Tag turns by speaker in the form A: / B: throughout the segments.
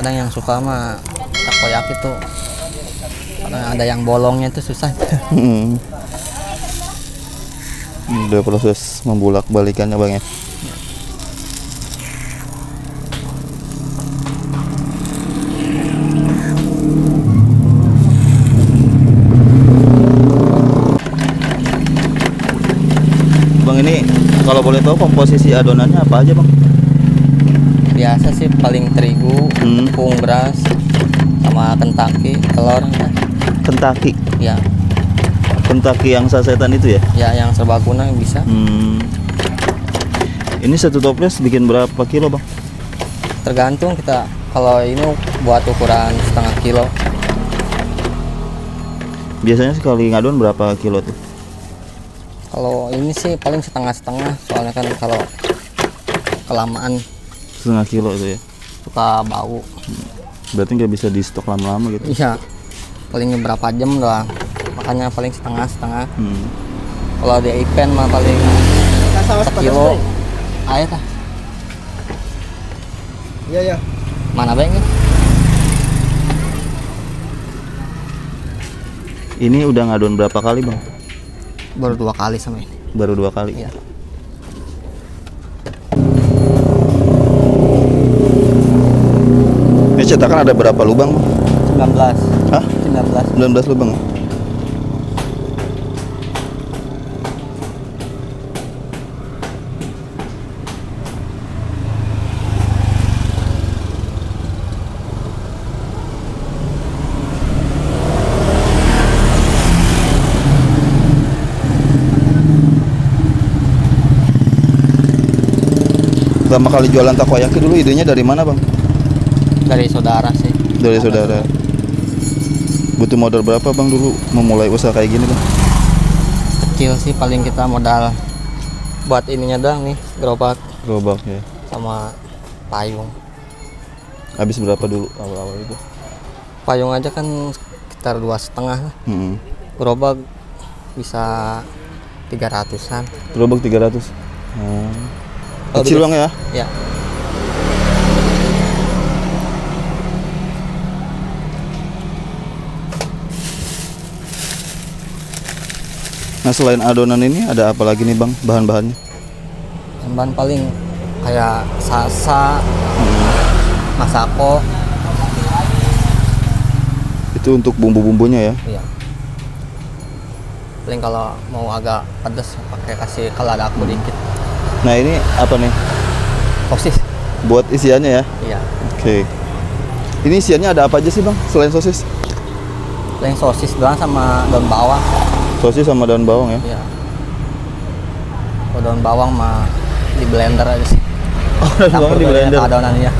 A: Kadang yang suka mah takoyaki tuh kadang ada yang bolongnya itu susah.
B: Udah proses membulak-balikannya bang ya. Bang, ini kalau boleh tahu komposisi adonannya apa aja bang?
A: Biasa sih paling terigu, tepung beras, sama kentaki, telur.
B: Kentaki.
A: Ya,
B: Kentaki yang sasetan itu ya?
A: ya yang serbaguna bisa.
B: Ini satu toples bikin berapa kilo bang?
A: Tergantung kita. Kalau ini buat ukuran setengah kilo.
B: Biasanya sekali ngadon berapa kilo tuh?
A: Kalau ini sih paling setengah-setengah. Soalnya kan kalau kelamaan
B: Setengah kilo itu ya?
A: suka bau.
B: Berarti nggak bisa di stok lama-lama gitu?
A: Iya, paling berapa jam doang. Makanya paling setengah-setengah. Kalau di event mah paling sekilo. Ayo kah?
C: Iya ya.
A: Mana bang ini?
B: Ini udah ngadon berapa kali bang?
A: Baru 2 kali sama ini.
B: Baru 2 kali?
A: Iya.
B: Ini cetakan ada berapa lubang?
A: 19.
B: Hah?
A: 19.
B: 19 lubang? Pertama kali jualan takoyaki dulu idenya dari mana bang?
A: Dari saudara sih.
B: Dari saudara. Butuh modal berapa bang dulu memulai usaha kayak gini bang?
A: Kecil sih paling kita modal buat ininya doang nih, gerobak
B: Gerobak ya.
A: sama payung.
B: Habis berapa dulu awal-awal itu?
A: Payung aja kan sekitar 2,5 lah. Gerobak bisa 300-an.
B: Gerobak 300. Kecil bang ya?
A: Ya.
B: Nah selain adonan ini ada apa lagi nih bang bahan-bahannya?
A: Bahan paling kayak salsa, masako.
B: Itu untuk bumbu-bumbunya ya?
A: Iya. Paling kalau mau agak pedas pakai kasih kaladaku dikit.
B: Nah ini apa nih?
A: Sosis.
B: Buat isiannya ya?
A: Iya.
B: Oke. Ini isiannya ada apa aja sih bang selain sosis?
A: Paling sosis doang sama daun bawang.
B: Sosis sama daun bawang ya?
A: Iya. Kalau daun bawang mah di blender aja sih.
B: Oh, daun bawang di blender.
A: Adonannya.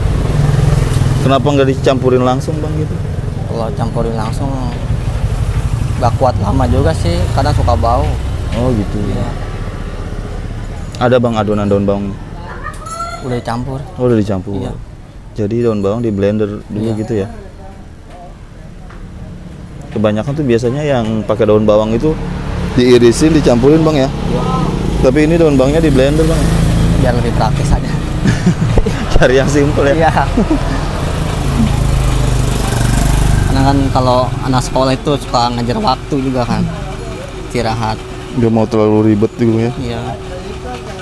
B: Kenapa nggak dicampurin langsung bang gitu?
A: Kalau campurin langsung nggak kuat lama juga sih, kadang suka bau.
B: Oh gitu.
A: Iya.
B: Ada bang adonan daun bawang?
A: Udah dicampur.
B: Oh udah dicampur.
A: Iya.
B: Jadi daun bawang di blender dulu
A: Iya.
B: gitu ya? Kebanyakan tuh biasanya yang pakai daun bawang itu diirisin, dicampurin bang ya?
A: Iya.
B: Tapi ini daun bawangnya di blender bang?
A: Biar lebih praktis aja.
B: Cari yang simple ya?
A: Iya. Karena kan kalau anak sekolah itu suka ngajar waktu juga kan, istirahat.
B: Nggak mau terlalu ribet dulu ya?
A: Iya.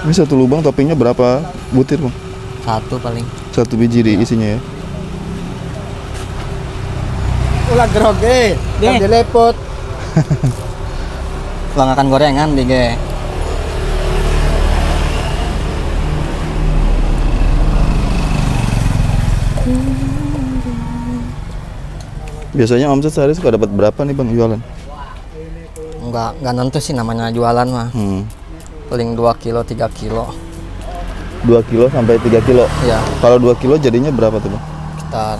B: Ini satu lubang toppingnya berapa butir bang?
A: 1 paling.
B: 1 biji di isinya ya?
C: Ulah groge,
A: Deh.
C: dilepot.
A: Pelanggakan gorengan dige.
B: Biasanya omset sehari suka dapat berapa nih bang jualan?
A: Enggak nentu sih namanya jualan mah. Paling 2 kilo 3 kilo.
B: 2 kilo sampai 3 kilo?
A: Iya.
B: Kalau 2 kilo jadinya berapa tuh bang?
A: Sekitar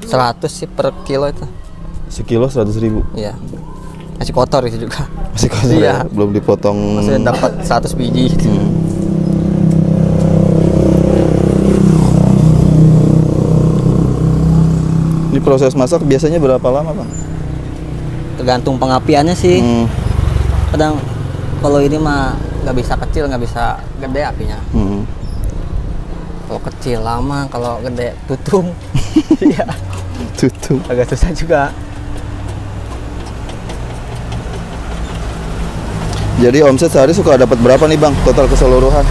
A: 100 sih per kilo itu.
B: Sekilo 100.000?
A: Iya. Masih kotor itu juga.
B: Masih kotor
A: Iya.
B: ya? Belum dipotong.
A: Masih dapat 100 biji gitu.
B: Ini proses masak biasanya berapa lama bang?
A: Tergantung pengapiannya sih. Kadang kalau ini mah nggak bisa kecil, nggak bisa gede apinya. Kalau kecil lama, kalau gede tutung. Iya.
B: Tutup.
A: Agak susah juga.
B: Jadi omset sehari suka dapat berapa nih Bang total keseluruhan?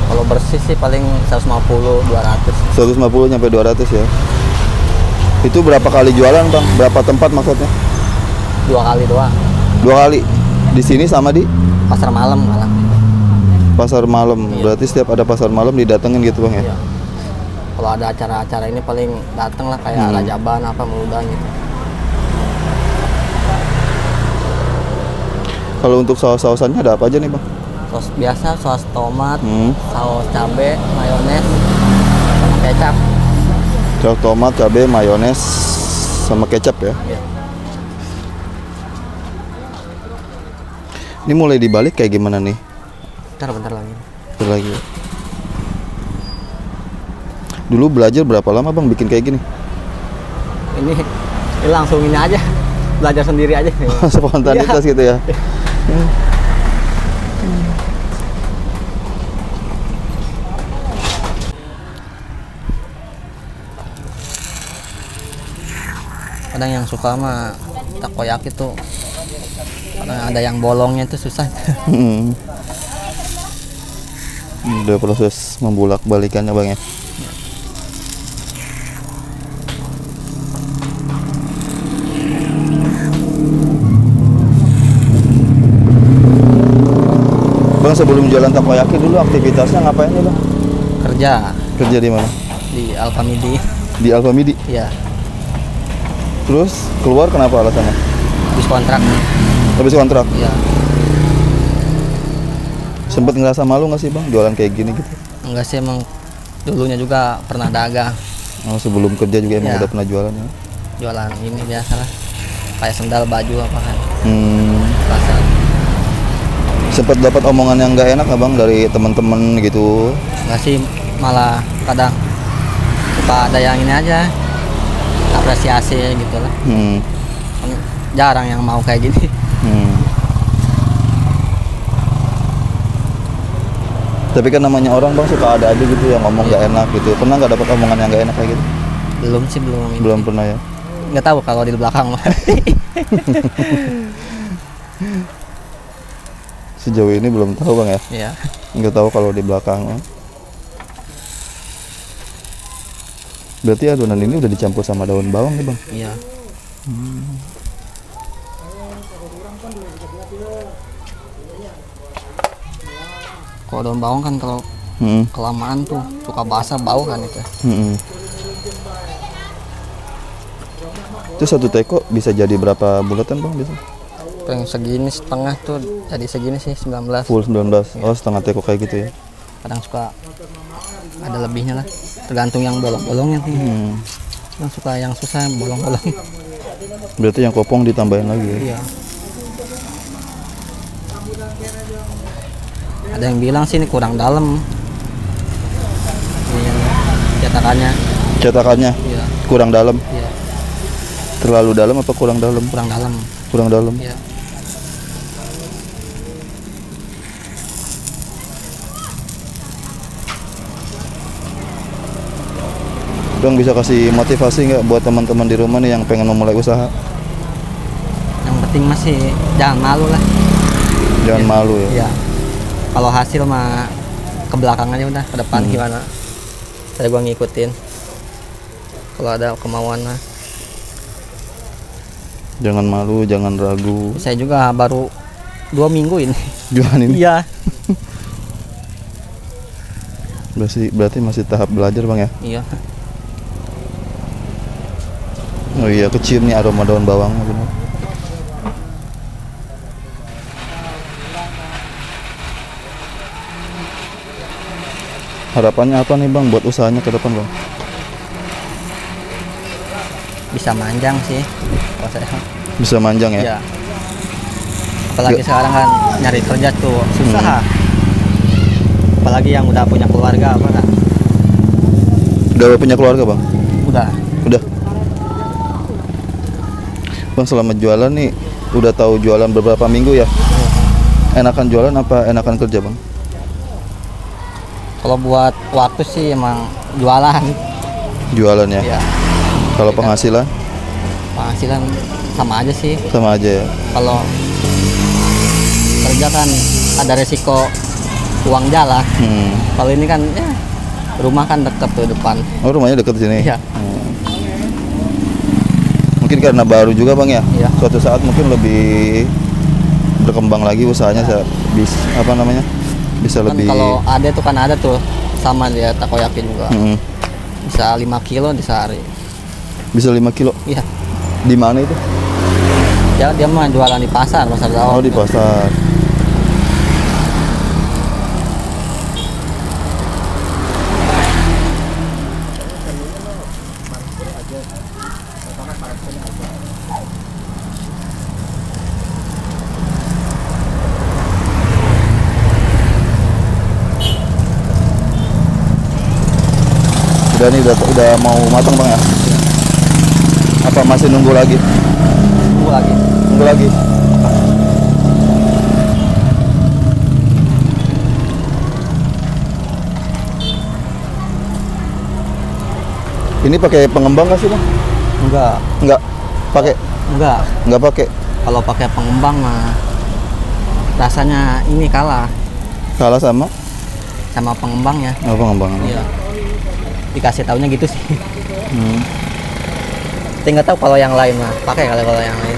A: Kalau bersih sih paling 150, 200.
B: 150 sampai 200 ya. Itu berapa kali jualan Bang? Berapa tempat maksudnya?
A: 2 kali doang.
B: 2 kali. Di sini sama di
A: Pasar malam malah.
B: pasar malam.
A: Iya.
B: Berarti setiap ada pasar malam didatengin gitu Bang ya?
A: Iya. Kalau ada acara-acara ini paling dateng lah kayak Rajaban apa Muda gitu.
B: Kalau untuk saus-sausannya ada apa aja nih Bang?
A: Saus biasa, saus tomat, saus cabe, mayones, sama kecap.
B: Saus tomat, cabai, mayones, sama kecap ya?
A: Iya.
B: Ini mulai dibalik kayak gimana nih?
A: Bentar lagi.
B: Bentar lagi. Dulu belajar berapa lama Bang bikin kayak gini?
A: Ini langsung ini aja. Belajar sendiri aja.
B: Spontanitas gitu ya?
A: Kadang yang suka mah takoyaki tuh kadang ada yang bolongnya itu susah.
B: Udah proses membulak-balikannya Bang ya? Bang sebelum jualan takoyaki dulu aktivitasnya ngapain nih Bang?
A: Kerja
B: Kerja di mana?
A: di Alfamidi.
B: Di Alfamidi.
A: Iya,
B: Terus keluar kenapa alasannya?
A: habis kontrak.
B: Habis kontrak.
A: Iya.
B: Sempet ngerasa malu nggak sih Bang jualan kayak gini gitu?
A: Enggak sih, emang dulunya juga pernah dagang.
B: Oh, sebelum kerja juga emang
A: Ya.
B: udah pernah jualan ya?
A: Jualan ini biasa lah. Kayak sendal, baju apa kan. Pasar.
B: Sempet dapat omongan yang nggak enak nggak Bang dari teman-teman gitu?
A: Enggak sih, malah kadang suka ada yang ini aja. Apresiasi gitu lah. Jarang yang mau kayak gini.
B: Tapi kan namanya orang Bang suka ada aja gitu yang ngomong nggak enak gitu. Pernah nggak dapat omongan yang nggak enak kayak gitu?
A: Belum sih, belum ini.
B: Belum pernah ya?
A: Nggak tahu kalau di belakang.
B: Sejauh ini belum tahu Bang ya?
A: Iya.
B: Nggak tahu kalau di belakang. Berarti adonan ini udah dicampur sama daun bawang nih Bang?
A: Iya. Kalau daun bawang kan kalau kelamaan tuh suka basah, bau kan itu.
B: Itu satu teko bisa jadi berapa bulatan Bang biasa?
A: Yang segini setengah tuh jadi segini sih 19.
B: Full 19. Oh, setengah teko kayak gitu ya?
A: Kadang suka ada lebihnya lah, tergantung yang bolong-bolongnya sih. Kadang suka yang susah yang bolong-bolong.
B: Berarti yang kopong ditambahin lagi ya?
A: Iya. Ada yang bilang sih ini kurang dalam. Ini cetakannya.
B: Cetakannya
A: Iya.
B: kurang dalam?
A: Iya.
B: Terlalu dalam apa kurang dalam?
A: Kurang dalam.
B: Kurang dalam.
A: Iya.
B: Bang bisa kasih motivasi nggak buat teman-teman di rumah nih yang pengen memulai usaha?
A: Yang penting masih jangan malu lah.
B: Jangan malu ya?
A: Iya. Kalau hasil mah ke belakang aja udah, ke depan gimana. Saya gua ngikutin. Kalau ada kemauan mah.
B: Jangan malu, jangan ragu.
A: Saya juga baru 2 minggu ini.
B: Jualan ini?
A: Iya.
B: Berarti masih tahap belajar Bang ya?
A: Iya.
B: Oh iya, kecium nih aroma daun bawangnya benar. Harapannya apa nih Bang buat usahanya ke depan Bang?
A: Bisa manjang sih kalau saya.
B: Bisa manjang ya?
A: Iya. Apalagi sekarang kan nyari kerja tuh susah. Apalagi yang udah punya keluarga apa kan?
B: Udah punya keluarga Bang?
A: Udah.
B: Udah. Bang selama jualan nih udah tahu jualan beberapa minggu ya? Enakan jualan apa enakan kerja Bang?
A: Kalau buat waktu sih emang jualan.
B: Jualan ya.
A: Iya.
B: Kalau penghasilan
A: Penghasilan sama aja sih.
B: sama aja ya.
A: Kalau kerja kan ada resiko uang jalan. Kalau ini kan ya rumah kan deket tuh depan.
B: Oh, rumahnya dekat sini.
A: Iya.
B: Mungkin karena baru juga bang ya.
A: Iya.
B: Suatu saat mungkin lebih berkembang lagi usahanya, apa namanya? Bisa
A: Kan
B: lebih.
A: kalau ada tuh kan ada tuh sama dia takoyaki juga. Bisa 5 kilo di sehari.
B: Bisa 5 kilo.
A: Iya.
B: Di mana itu?
A: Ya dia mah jualan di pasar
B: Oh,
A: Daun.
B: di pasar. Udah nih, udah mau matang bang ya? Apa masih nunggu lagi?
A: Tunggu lagi.
B: Nunggu lagi. Ini pakai pengembang nggak sih bang?
A: Enggak.
B: Nggak pakai. Nggak pakai.
A: Kalau pakai pengembang mah rasanya ini kalah
B: Kalah sama
A: pengembangnya.
B: oh, pengembang.
A: Iya. Dikasih taunya gitu sih. Tinggal tahu kalau yang lain mah pakai kalau yang lain.